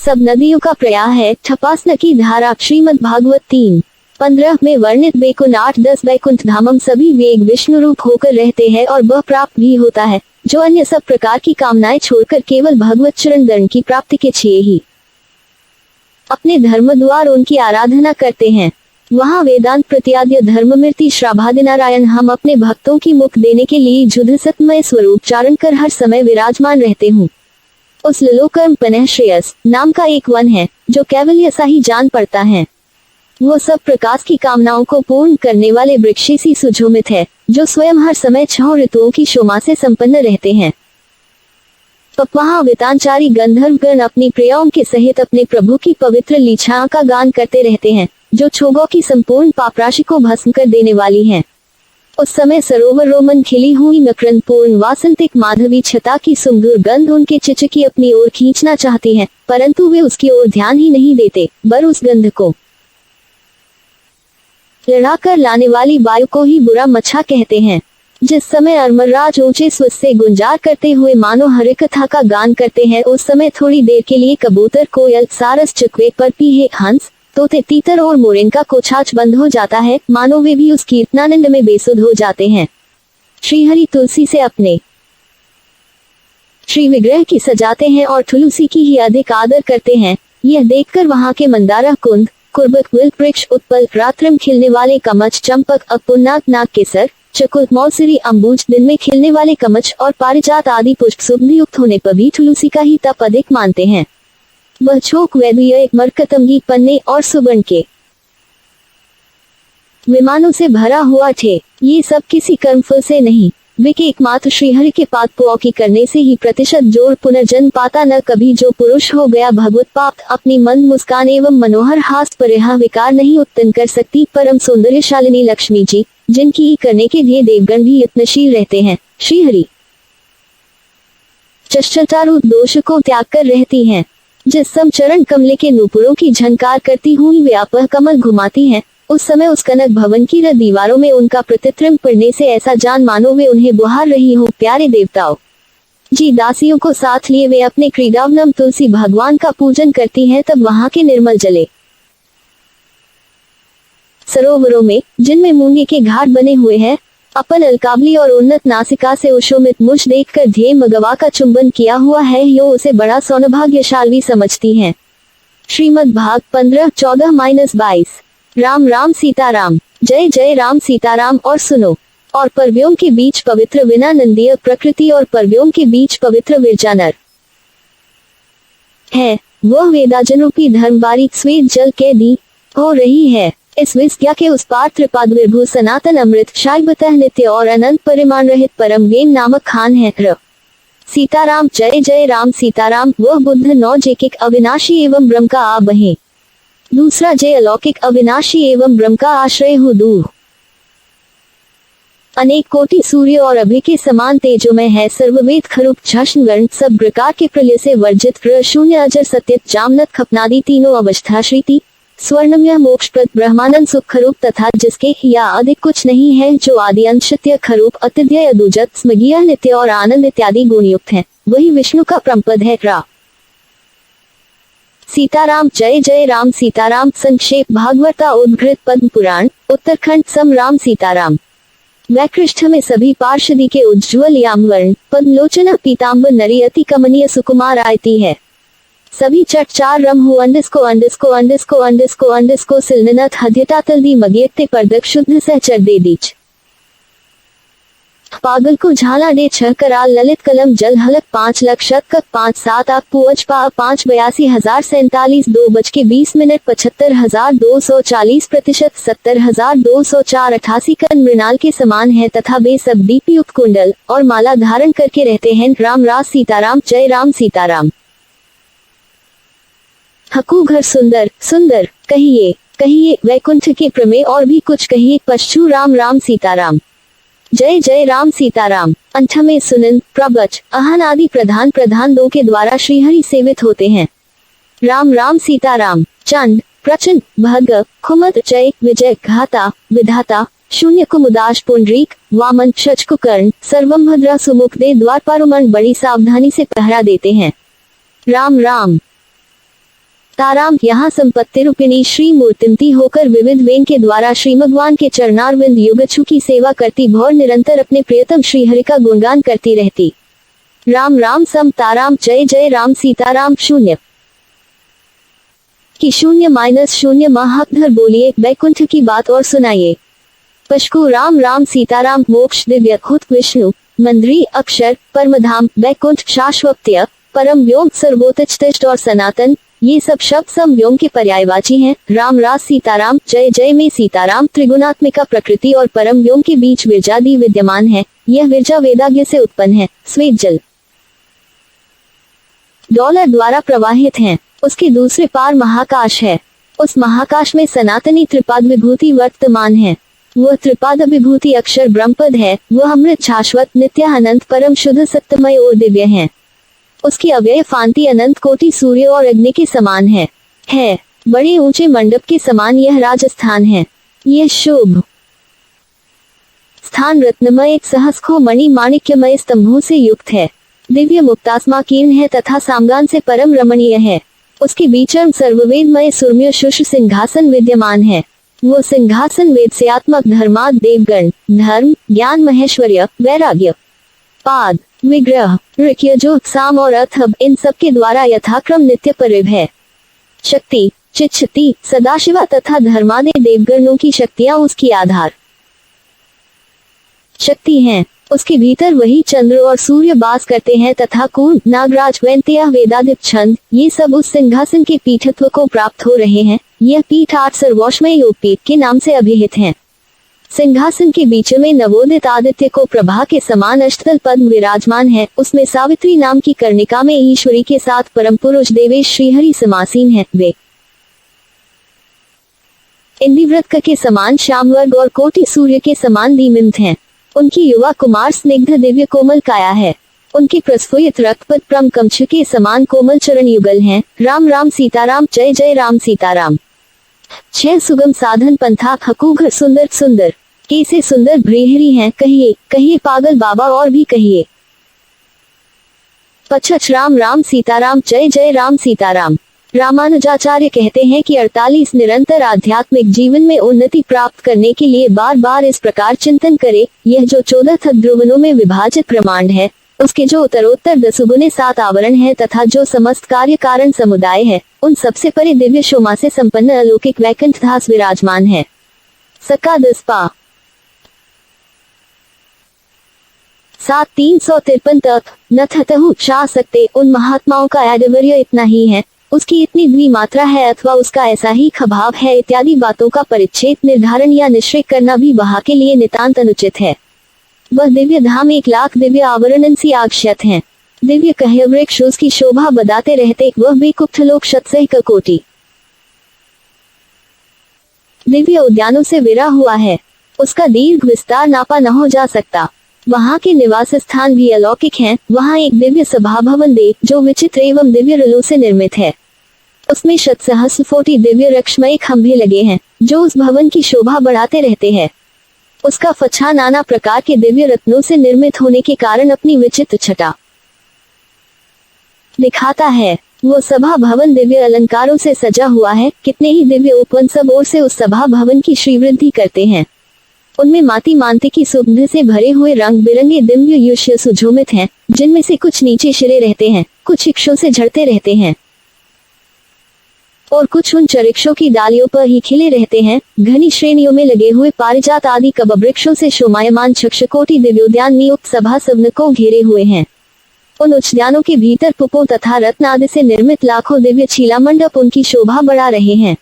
सब नदियों का प्रयाह है, ठपासना की धारा। श्रीमद् भागवत 3:15 में वर्णित वैकुंठ 8-10 वैकुंठ धामम सभी वेग विष्णु रूप होकर रहते हैं और वह प्राप्त भी होता है जो अन्य सब प्रकार की कामनाएं छोड़कर केवल भगवत चरण दर्शन की प्राप्ति के लिए ही अपने धर्म द्वार उनकी आराधना करते हैं। वहाँ वेदांत प्रत्याद्य धर्ममूर्ति श्राभादि नारायण हम अपने भक्तों की मुख देने के लिए जुध सतमय स्वरूप चारण कर हर समय विराजमान रहते हूँ। उस ललोकर्म पनह श्रेयस नाम का एक वन है जो केवल ऐसा ही जान पड़ता है। वो सब प्रकार की कामनाओं को पूर्ण करने वाले वृक्ष सी सुशोभित है जो स्वयं हर समय 6 ऋतुओं की शोभा से संपन्न रहते हैं। तब वहाँ वेतांचारी गंधर्वगण अपनी प्रियाओं के सहित अपने प्रभु की पवित्र लीलाओं का गान करते रहते हैं जो क्षोभों की संपूर्ण पापराशि को भस्म कर देने वाली हैं। उस समय सरोवर रोमन खिली हुई मकरंद पूर्ण वासंतिक माधवी छटा की सुमधुर गंध उनके चित्त की अपनी ओर खींचना चाहती है, परंतु वे उसकी ओर ध्यान ही नहीं देते, बर उस गंध को लड़ा कर लाने वाली वायु को ही बुरा मच्छा कहते हैं। जिस समय अमरराज ऊंचे स्वर से गुंजार करते हुए मानो हरिकथा का गान करते हैं, उस समय थोड़ी देर के लिए कबूतर, कोयल, सारस, चकवे, परपीहे, हंस, तोते, तीतर और मोरिन का कोछाच बंद हो जाता है, मानो वे भी उस कीर्तनानंद में बेसुध हो जाते हैं। श्रीहरि तुलसी से अपने श्री विग्रह की सजाते हैं और तुलसी की ही अधिक आदर करते हैं। यह देखकर वहाँ के मंदारा, कुंद, कुर्बक, बिल्व वृक्ष, उत्पल, रात्रम खिलने वाले कमच, चंपक, अपुन्नाक, नाग केसर, चकुल, मौसरी, अम्बुज, दिन में खिलने वाले कमच और पारिजात आदि पुष्प सुगंध युक्त होने पर भी तुलसी का ही तप अधिक मानते हैं। वह छोक वैद्य, मरकतंगी, पन्ने और सुवर्ण के विमानों से भरा हुआ थे। ये सब किसी कर्मफल से नहीं, वे के एकमात्र श्रीहरि के पाद की करने से ही प्रतिशत जोड़ पुनर्जन्म पाता। न कभी जो पुरुष हो गया भगवत प्राप्त, अपनी मंद मुस्कान एवं मनोहर हास पर यह विकार नहीं उत्पन्न कर सकती। परम सौंदर्यशालिनी लक्ष्मी जी, जिनकी ही करने के लिए देवगण भी यत्नशील रहते हैं, श्रीहरि चष्टारू दोष को त्याग कर रहती हैं। जिस सम चरण कमले के नूपुरों की झनकार करती हुई वे अपह कमल घुमाती हैं, उस समय उस कनक भवन की दीवारों में उनका प्रतिबिंब पड़ने से ऐसा जान मानो वे उन्हें बुहार रही हो, प्यारे देवताओं जी। दासियों को साथ लिए वे अपने क्रीडावनम तुलसी भगवान का पूजन करती हैं। तब वहाँ के निर्मल जले सरोवरों में, जिनमें मूंगे के घाट बने हुए हैं, अपन अलकाबली और उन्नत नासिका से उशोमित मुझ देखकर ध्येय मगवा का चुंबन किया हुआ है, यो उसे बड़ा सौभाग्यशाली समझती हैं। श्रीमद् भाग 15:14-22। राम राम सीताराम, जय जय राम सीताराम। और सुनो, और पर्व्यों के बीच पवित्र विनानंदीय प्रकृति और पर्व्यों के बीच पवित्र विरजानर है। वह वेदाजनरूपी धर्म बारीक श्वेत जल के दी हो रही है। इस विद्या के उस पार त्रिपाद विभू सनातन अमृत शाइबतः नित्य और अनंत परिमाण रहित परम वेद नामक खान है। र सीताराम, जय जय राम सीताराम। वह बुद्ध 9 जैकिक अविनाशी एवं ब्रह्म का आब है। दूसरा जय अलौकिक अविनाशी एवं ब्रह्म का आश्रय हो दूर। अनेक कोटि सूर्य और अभि के समान तेजोमय है। सर्ववेद खरूप झष्ण वर्ण सब प्रकार के प्रलय से वर्जित, शून्य अजर सत्य जामनत खपनादि तीनों अवस्था श्रीति स्वर्णमय मोक्षप्रद ब्रह्मानंद सुख खरूप तथा जिसके या अधिक कुछ नहीं है, जो आदि अंशत्य खरूप अतिद्य अदुजत स्मगीय नित्य और आनंद इत्यादि गुणयुक्त है, वही विष्णु का परमपद है। रा सीताराम, जय जय राम सीताराम। संक्षेप भागवता उद्धृत पद्म पुराण उत्तरखंड सम राम सीताराम। वैकृष्ठ में सभी पार्षदी के उज्ज्वल यामवर्ण पद्मलोचना पीताम्बर नरी अति कमनीय सुकुमार आयती है। सभी चट चार रम हो अंडस्को सिलनत हद्यतातल दी मगियते परदक शुद्ध सहचर दे दीच पागल को झाला डे 6 कराल ललित कलम जल हलक 5 लाख शतक 5 7 आक पुअज पा 582,047 2:20 75,240 प्रतिशत 70,204 88 कन मृणाल के समान है तथा वे सब दीपयुक्त कुंडल और माला धारण करके रहते हैं। राम राज सीताराम, जय राम सीताराम। हकू घर सुंदर सुंदर कहिए कहिए, वैकुंठ के प्रमेय और भी कुछ कहिए, पश्चू राम राम सीताराम, जय जय राम सीताराम। अंठ में सुनन प्रवच अहन आदि प्रधान प्रधान 2 के द्वारा श्रीहरि सेवित होते हैं। राम राम सीताराम। चंड प्रचंड भग खुमत जय विजय घाता विधाता शून्य कुमुदाश पुंडरीक वामन शचकुकर्ण सर्वम भद्रा सुमुख दे द्वारपारुमन बड़ी सावधानी से पहरा देते हैं। राम राम। ताराम यहाँ संपत्ति रूपिणी श्री मूर्तिमती होकर विविध वेन के द्वारा श्री भगवान के चरणारविंद युगछु की सेवा करती भौर निरंतर अपने प्रियतम श्री हरि का गुणगान करती रहती। राम राम सम ताराम जय जय राम सीताराम। शून्य की शून्य महाकधर बोलिए बैकुंठ की बात और सुनाइए। पशकु राम राम सीताराम मोक्ष दिव्य खुद विष्णु मंद्री अक्षर परमधाम बैकुंठ शाश्वत्य परम व्योम सर्वोत्कृष्ट और सनातन, ये सब शब्द सम व्योम के पर्यायवाची हैं। राम राज सीताराम जय जय में सीताराम त्रिगुणात्मिका प्रकृति और परम व्योम के बीच विरजादि विद्यमान है। यह विरजा वेदाज्ञ से उत्पन्न है। श्वेत जल डॉलर द्वारा प्रवाहित हैं। उसके दूसरे पार महाकाश है। उस महाकाश में सनातनी त्रिपाद विभूति वर्तमान है। वह त्रिपाद विभूति अक्षर ब्रह्मपद है। वह अमृत शाश्वत नित्य अनंत परम शुद्ध सत्यमय और दिव्य है। उसकी अव्यय फांति अनंत कोटि सूर्य और अग्नि के समान है। बड़े ऊंचे मंडप के समान यह राजस्थान है। यह शुभ स्थान रत्नमय सहस्खो मणि माणिक्यमय स्तंभों से युक्त है। दिव्य मुक्तास्मा कीर्ण है तथा सामगान से परम रमणीय है। उसके बीचम सर्ववेदमय सुरम्य शुष्र सिंहासन विद्यमान है। वो सिंहासन वेद से आत्मक धर्माद देवगण धर्म ज्ञान महेश्वर्य वैराग्य पाद विग्रह ऋक्यजु साम और अथर्व इन सब के द्वारा यथाक्रम नित्य परिव है। शक्ति चिच्छति सदाशिवा तथा धर्मादि देवगणों की शक्तियां उसकी आधार शक्ति हैं। उसके भीतर वही चंद्र और सूर्य वास करते हैं तथा कूर्म नागराज वैंत्य वेदादिप छंद ये सब उस सिंहासन के पीठत्व को प्राप्त हो रहे हैं। यह पीठ 8 सर्वोष्मय योग पीठ के नाम से अभिहित है। सिंहासन के बीच में नवोदित आदित्य को प्रभा के समान अष्टदल पद्म विराजमान है। उसमें सावित्री नाम की कर्णिका में ईश्वरी के साथ परम पुरुष देवेश श्रीहरि समासीन है। वे इंदिव्रत के समान श्यामवर्ग और कोटि सूर्य के समान दीमित हैं। उनकी युवा कुमार स्निग्ध दिव्य कोमल काया है। उनके प्रस्फुटित रक्तपद प्रम कमछ के समान कोमल चरण युगल हैं। राम राम सीताराम जय जय राम सीताराम। 6 सुगम साधन पंथा हकूघर सुंदर सुंदर कैसे सुंदर भ्रीहरी हैं। कहिए कहिए पागल बाबा और भी कहिए। 55 राम राम सीताराम जय जय राम सीताराम। रामानुजाचार्य कहते हैं कि 48 निरंतर आध्यात्मिक जीवन में उन्नति प्राप्त करने के लिए बार बार इस प्रकार चिंतन करे। यह जो 14 ध्रुवनों में विभाजित ब्रह्मांड है उसके जो उत्तरोत्तर 10 गुने 7 आवरण है तथा जो समस्त कार्य कारण समुदाय है उन सबसे परे दिव्य शोभा से संपन्न अलौकिक वैकुंठ धास विराजमान है। सका 10 पा 7-353 तक न थतहु शाह सकते। उन महात्माओं का ऐश्वर्य इतना ही है, उसकी इतनी द्विमात्रा है अथवा उसका ऐसा ही खभाव है इत्यादि बातों का परिच्छेद निर्धारण या निश्चय करना भी वहाँ के लिए नितांत अनुचित है। वह दिव्य धाम 1 लाख दिव्य आवरण सी आक्षत हैं। दिव्य कह वृक्ष उसकी शोभा बदाते रहते। वह भी कुप्ठलोक शतसह कोटि दिव्य उद्यानों से विरा हुआ है। उसका दीर्घ विस्तार नापा न हो जा सकता। वहाँ के निवास स्थान भी अलौकिक हैं। वहाँ एक दिव्य सभा भवन दे जो विचित्र एवं दिव्य रलों से निर्मित है। उसमें शतसहस्रकोटि दिव्य रक्षमय खंभे लगे हैं जो उस भवन की शोभा बढ़ाते रहते हैं। उसका फच्छा नाना प्रकार के दिव्य रत्नों से निर्मित होने के कारण अपनी विचित्र छटा दिखाता है। वो सभा भवन दिव्य अलंकारों से सजा हुआ है। कितने ही दिव्य उपवन सब ओर से उस सभा भवन की श्रीवृद्धि करते हैं। उनमें माती मानते की सुगंध से भरे हुए रंग बिरंगे दिव्य युष्य सुझोमित हैं, जिनमें से कुछ नीचे शिरे रहते हैं, कुछ वृक्षों से झड़ते रहते हैं और कुछ उन वृक्षों की डालियों पर ही खिले रहते हैं। घनी श्रेणियों में लगे हुए पारिजात आदि कब वृक्षों से शोभायमान छक्षकोटि दिव्योद्यान नियुक्त सभा सवन को घेरे हुए हैं। उन उद्यानों के भीतर पुपो तथा रत्न आदि से निर्मित लाखों दिव्य छीला मंडप उनकी शोभा बढ़ा रहे हैं।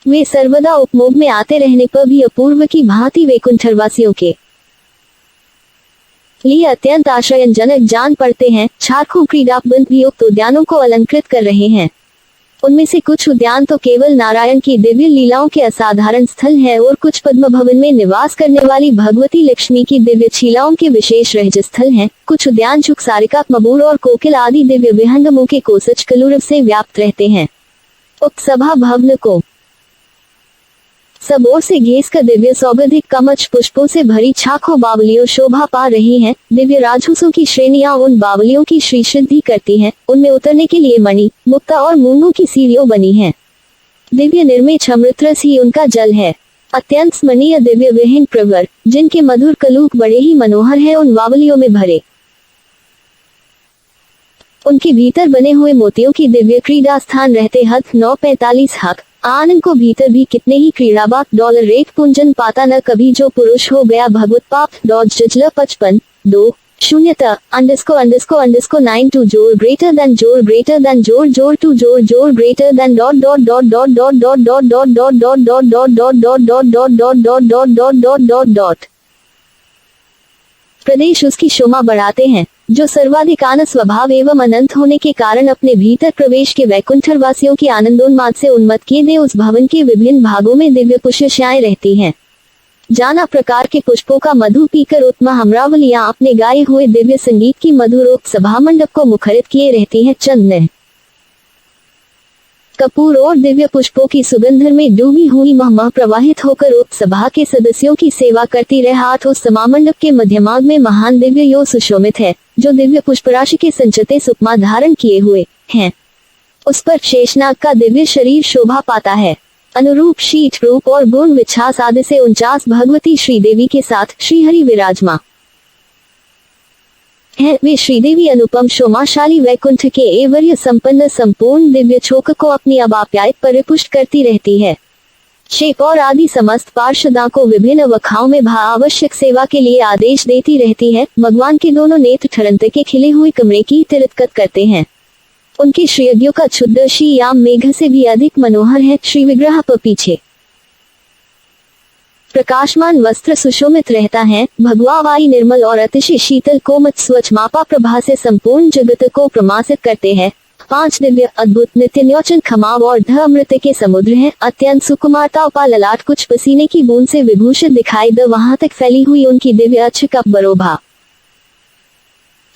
वे सर्वदा उपमोग में आते रहने पर भी अपूर्व की भांति वैकुंठवासियों के लिए अत्यंत आश्चर्यजनक जान पड़ते हैं। छारखू क्रीड़ाबंद भी उक्त उद्यानों को अलंकृत कर रहे हैं। उनमें से कुछ उद्यान तो केवल नारायण की दिव्य लीलाओं के असाधारण स्थल है और कुछ पद्म भवन में निवास करने वाली भगवती लक्ष्मी की दिव्य छीलाओं के विशेष रहज स्थल हैं। कुछ उद्यान चुक सारिका मबूर और कोकिल आदि दिव्य विहंगमों के कोसच कलुरव से व्याप्त रहते हैं। उक्त सभा भवन को सब ओर से घेस कर दिव्य सौगंधिक कमच पुष्पों से भरी छाखों बावलियों शोभा पा रही हैं। दिव्य राजहंसों की श्रेणियां उन बावलियों की श्री सिद्धि करती हैं। उनमें उतरने के लिए मणि, मुक्ता और मूंगों की सीढ़ियों बनी हैं। दिव्य निर्मेच अमृतरस ही उनका जल है। अत्यंत स्मरणीय दिव्य विहीन प्रवर, जिनके मधुर कलूक बड़े ही मनोहर हैं, उन बावलियों में भरे। उनके भीतर बने हुए मोतियों की दिव्य क्रीड़ा स्थान रहते हद 9:45 हक आनंद को भीतर भी कितने ही क्रीड़ाबाग $1 पुंजन पाता न कभी जो पुरुष हो गया भगवत पाप $55 2 शून्यता ___92 जोर ग्रेटर देन जोर जोर 2 जोर ग्रेटर देन ... प्रदेश उसकी शोभा बढ़ाते हैं, जो सर्वाधिक आनंद स्वभाव एवं अनंत होने के कारण अपने भीतर प्रवेश के वैकुंठवासियों की आनंदोन्माद से उन्मत्त किए दे उस भवन के विभिन्न भागों में दिव्य पुष्पशाएं रहती हैं। जाना प्रकार के पुष्पों का मधु पीकर उत्तमा हमरावलियां अपने गाए हुए दिव्य संगीत की मधुरोक्त सभा मंडप को मुखरित किए रहती हैं। चंदन, कपूर और दिव्य पुष्पों की सुगंध में डूबी हुई मह प्रवाहित होकर उक्त सभा के सदस्यों की सेवा करती रह हाथ उस समामंडप के मध्यमाग में महान दिव्य यो सुशोभित है, जो दिव्य पुष्पराशि के संचते सुकमा धारण किए हुए हैं। उस पर शेषनाग का दिव्य शरीर शोभा पाता है। अनुरूप शीत रूप और गुण विच्छास आदि से 49 भगवती श्रीदेवी के साथ श्रीहरि विराजमान है। वे श्रीदेवी अनुपम शोमाशाली वैकुंठ के ऐश्वर्य संपन्न संपूर्ण दिव्य छोक को अपनी अबाप्यायित परिपुष्ट करती रहती है। शेप और आदि समस्त पार्षदों को विभिन्न वखाओं में आवश्यक सेवा के लिए आदेश देती रहती है। भगवान के दोनों नेत्र ठरंत के खिले हुए कमरे की तिरस्कृत करते हैं। उनके श्रीयज्ञों का क्षुद्र श्रीयाम मेघ से भी अधिक मनोहर है। श्री विग्रह पर पीछे प्रकाशमान वस्त्र सुशोभित रहता है। भगवा वाई निर्मल और अतिशय शीतल कोमल स्वच्छ मापा प्रभा से संपूर्ण जगत को प्रमासित करते हैं। 5 दिव्य अद्भुत नित्य न्योचन खमाव और ध अमृत के समुद्र हैं। अत्यंत सुकुमारता उपा ललाट कुछ पसीने की बूंद से विभूषित दिखाई द वहां तक फैली हुई उनकी दिव्य अच्छ का बरोभा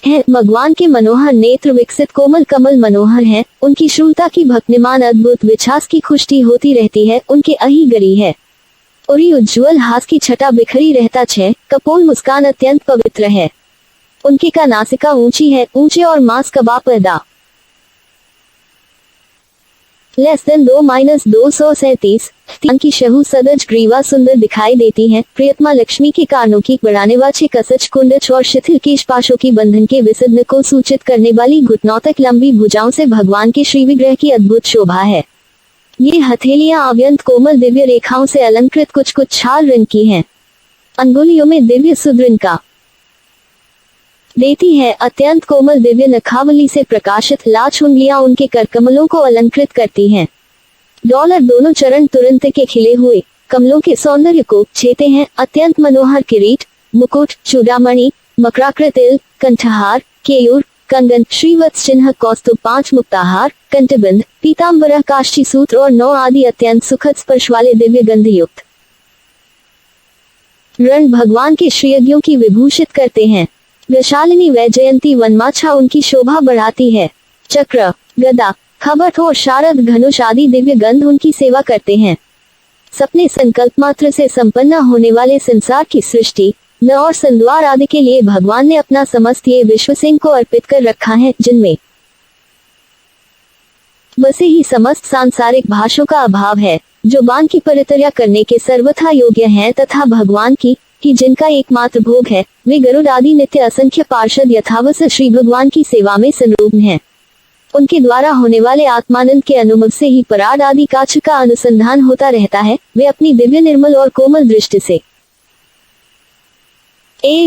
है। भगवान के मनोहर नेत्र विकसित कोमल कमल मनोहर हैं। उनकी श्रूलता की भक्तिमान अद्भुत विच्छास की खुष्टी होती रहती है। उनके अही गरी है और उज्ज्वल हास की छटा बिखरी रहता छे। कपोल मुस्कान अत्यंत पवित्र है। उनकी का नासिका ऊंची है, ऊंचे और मांस कबा पैदा (2-237) की शहु सदज ग्रीवा सुंदर दिखाई देती हैं। प्रियतमा लक्ष्मी के कानों की बढ़ाने वाले कसच कुंडच और शिथिल केश पाशों की बंधन के विसर्जन को सूचित करने वाली घुटनों तक लंबी भुजाओं से भगवान के श्री विग्रह की अद्भुत शोभा है। ये हथेलियां अत्यंत कोमल दिव्य रेखाओं से अलंकृत कुछ कुछ छाल रंग की हैं। अंगुलियों में दिव्य सुदृढ़ का देती है। अत्यंत कोमल दिव्य नखावली से प्रकाशित लाच उंगलियां उनके करकमलों को अलंकृत करती हैं। दोनों चरण तुरंत के खिले हुए कमलों के सौंदर्य को छेते हैं। अत्यंत मनोहर किरीट, मुकुट, चूड़ामणि, मकराकृत तिल, कंठहार, केयूर, कंगन, श्रीवत्स चिन्ह, कौस्तुभ, 5 मुक्ताहार, कंठबंध, पीताम्बरा, काष्ठी सूत्र और 9 आदि अत्यंत सुखद स्पर्श वाले दिव्य गंध युक्त रण भगवान के श्रीयज्ञों की विभूषित करते हैं। वैशालिनी वैजयंती वनमाछा उनकी शोभा बढ़ाती है। चक्र, गदा, खबट और शारद धनुष आदि दिव्य गंध उनकी सेवा करते हैं। सपने संकल्प मात्र से संपन्न होने वाले संसार की सृष्टि न और संद्वार आदि के लिए भगवान ने अपना समस्त ये विश्व सिंह को अर्पित कर रखा है, जिनमें बसे ही समस्त सांसारिक भाषों का अभाव है, जो बाण की परिचर्या करने के सर्वथा योग्य हैं तथा भगवान की जिनका एकमात्र भोग है। वे गरुड़ आदि नित्य असंख्य पार्षद यथावत श्री भगवान की सेवा में संलग्न हैं। उनके द्वारा होने वाले आत्मानंद के अनुभव से ही पराड आदि काछ का अनुसंधान होता रहता है। वे अपनी दिव्य निर्मल और कोमल दृष्टि से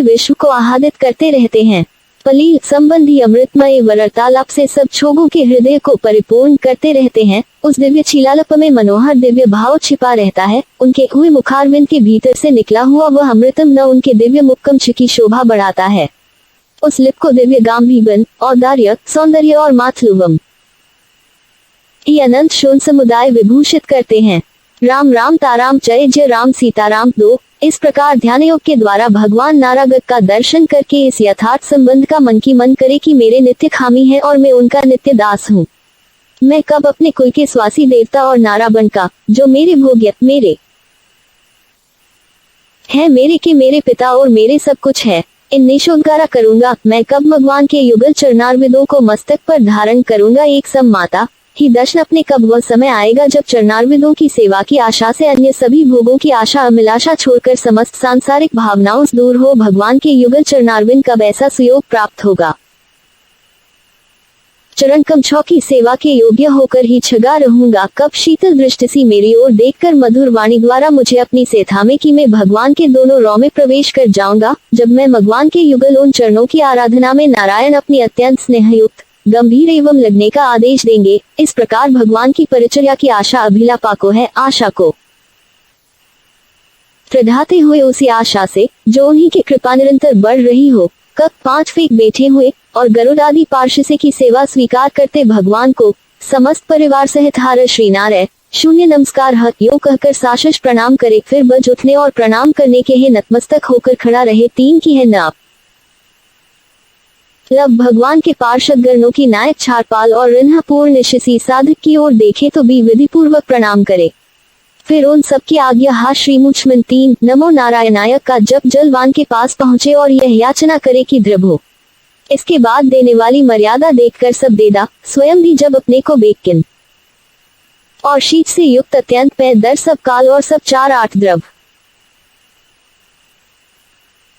विश्व को आह्लादित करते रहते हैं। पलील संबंधी अमृतमय वार्तालाप से सब छोगों के हृदय को परिपूर्ण करते रहते हैं। उस दिव्य छिलालप में मनोहर दिव्य भाव छिपा रहता है। उनके हुए मुखारविंद के भीतर से निकला हुआ वह अमृतम न उनके दिव्य मुक्कमच की शोभा बढ़ाता है। उस लिप को दिव्य गांभीर्य, औदार्य, सौंदर्य और मातृत्वम ये अनंत शोण समुदाय विभूषित करते हैं। राम राम ताराम जय जय राम सीताराम 2। इस प्रकार ध्यान योग के द्वारा भगवान नारागत का दर्शन करके इस यथार्थ संबंध का मन की मन करे कि मेरे नित्य खामी है और मैं उनका नित्य दास हूँ। मैं कब अपने कुल के स्वासी देवता और नारायण का, जो मेरे भोग्य, मेरे है मेरे के मेरे पिता और मेरे सब कुछ है। इन निशोद्गारा करूंगा, मैं कब भगवान के युगल चरणारविंदों को मस्तक पर धारण करूंगा। एक सम माता ही दर्शन अपने कब वह समय आएगा जब चरणारविंदों की सेवा की आशा से अन्य सभी भोगों की आशा अभिलाषा छोड़कर समस्त सांसारिक भावनाओं से दूर हो भगवान के युगल चरणारविंद कब ऐसा सुयोग प्राप्त होगा। चरण कमछों की सेवा के योग्य होकर ही छगा रहूंगा। कब शीतल दृष्टि सी मेरी ओर देखकर मधुर वाणी द्वारा मुझे अपनी से थामे कि मैं भगवान के दोनों रौ में प्रवेश कर जाऊंगा। जब मैं भगवान के युगल उन चरणों की आराधना में नारायण अपनी अत्यंत स्नेहयुक्त गंभीर एवं लगने का आदेश देंगे। इस प्रकार भगवान की परिचर्या की आशा अभिलापा को है, आशा को प्रधाते हुए उसी आशा से जो उन्हीं की कृपा निरंतर बढ़ रही हो। कब 5 फेंक बैठे हुए और गरुड़ आदि पार्षद की सेवा स्वीकार करते भगवान को समस्त परिवार सहित हार श्रीनारायण शून्य नमस्कार हक यो कहकर साशश प्रणाम करे, फिर बज उठने और प्रणाम करने के ही नतमस्तक होकर खड़ा रहे। 3 की है नाप। जब भगवान के पार्षद गणों की नायक छारपाल और रिन्हा पूर्ण शिशी साधक की ओर देखे तो भी विधि पूर्वक प्रणाम करे। फिर उन सबकी आज्ञा हा श्रीमुचमन 3 नमो नारायणाय का जप जलवान के पास पहुंचे और यह याचना करे कि दृढ़ हो। इसके बाद देने वाली मर्यादा देखकर सब देदा, स्वयं भी जब अपने को बेकिन और शीत से युक्त अत्यंत पै दर सब काल और सब 4-8 द्रव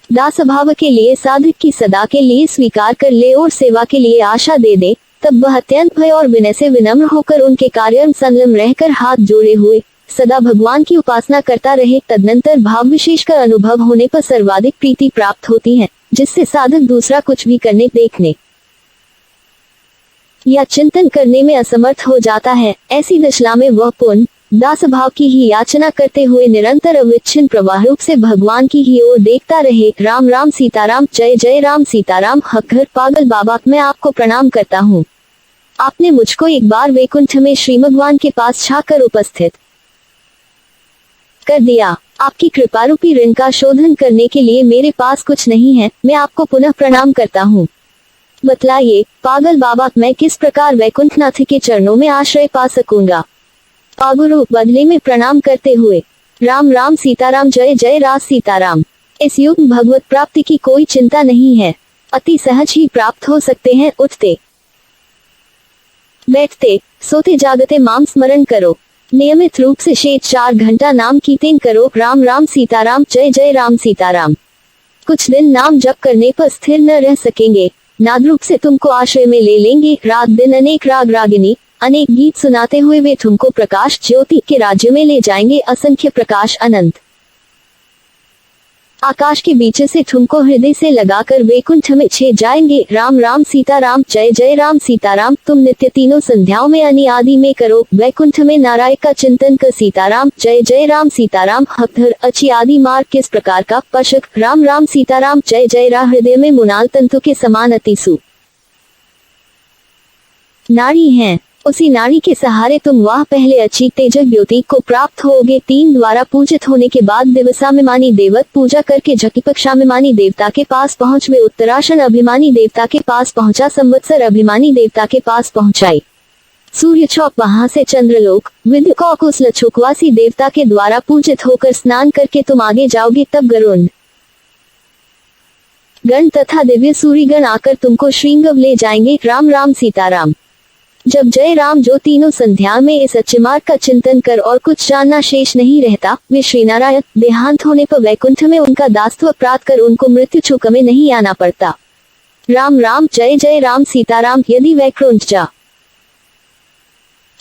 दास भाव के लिए साधक की सदा के लिए स्वीकार कर ले और सेवा के लिए आशा दे दे। तब वह अत्यंत भय और विनय से विनम्र होकर उनके कार्य संलग्न रहकर हाथ जोड़े हुए सदा भगवान की उपासना करता रहे। तदनंतर भाव विशेष का अनुभव होने पर सर्वाधिक प्रीति प्राप्त होती है, जिससे साधक दूसरा कुछ भी करने, देखने या चिंतन करने में असमर्थ हो जाता है। ऐसी दशा में वह पुण्य दास भाव की ही याचना करते हुए निरंतर अविच्छिन्न प्रवाह रूप से भगवान की ही ओर देखता रहे। राम राम सीताराम, जय जय राम सीताराम। हकघर पागल बाबा, मैं आपको प्रणाम करता हूँ। आपने मुझको एक बार वैकुंठ में श्री भगवान के पास छाकर उपस्थित कर दिया। आपकी कृपा रूपी ऋण का शोधन करने के लिए मेरे पास कुछ नहीं है, मैं आपको पुनः प्रणाम करता हूँ। बतलाइए पागल बाबा, मैं किस प्रकार वैकुंठनाथ के चरणों में आश्रय पा सकूंगा। पागुरु बदले में प्रणाम करते हुए राम राम सीताराम, जय जय राम सीताराम। इस युग भगवत प्राप्ति की कोई चिंता नहीं है, अति सहज ही प्राप्त हो सकते हैं। उठते बैठते सोते जागते माम स्मरण करो, नियमित रूप से शेष 4 घंटा नाम कीर्तन करो। राम राम सीताराम, जय जय राम सीताराम। कुछ दिन नाम जप करने पर स्थिर न रह सकेंगे, नाद रूप से तुमको आश्रय में ले लेंगे। रात दिन अनेक राग रागिनी अनेक गीत सुनाते हुए वे तुमको प्रकाश ज्योति के राज्य में ले जाएंगे। असंख्य प्रकाश अनंत आकाश के बीच से तुमको हृदय से लगाकर वैकुंठ में छे जाएंगे। राम राम सीताराम, जय जय राम सीताराम। तुम नित्य तीनों संध्याओं में अनि आदि में करो वैकुंठ में नारायण का चिंतन कर। सीताराम, जय जय राम सीताराम। हकधर अच्छी आदि मार्ग किस प्रकार का पशक। राम राम सीताराम, जय जय राम। हृदय में मुनाल तंतु के समान अतिसु नाड़ी है, उसी नाड़ी के सहारे तुम वह पहले अच्छी तेजक ज्योति को प्राप्त होगे। 3 द्वारा पूजित होने के बाद दिवसाभिमानी देवत पूजा करके झकिपक्षाभिमानी देवता के पास पहुँच वे उत्तराषण अभिमानी देवता के पास पहुंचा, संवत्सर अभिमानी देवता के पास पहुंचाई। सूर्य चौक वहां से चंद्रलोक विद्य कौकुसल छुकवासी देवता के द्वारा पूजित होकर स्नान करके तुम आगे जाओगे। तब गरुड़ गण तथा दिव्य सूर्यगण आकर तुमको श्रृंगव ले जाएंगे। राम राम सीताराम। जब जय राम जो तीनों संध्या में इस अच्छे मार्ग का चिंतन कर और कुछ जानना शेष नहीं रहता, वे श्रीनारायण देहांत होने पर वैकुंठ में उनका दासत्व प्राप्त कर उनको मृत्यु छूक में नहीं आना पड़ता। राम राम, जय जय राम सीताराम। यदि वैकुंठ जा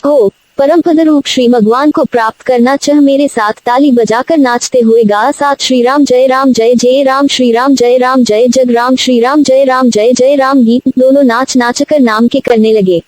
हो परम पद रूप श्री भगवान को प्राप्त करना चाह मेरे साथ ताली बजाकर नाचते हुए गा साथ श्री राम जय जय राम श्री राम जय जग राम श्री राम जय जय राम गीत दोनों नाच नाच कर नाम के करने लगे।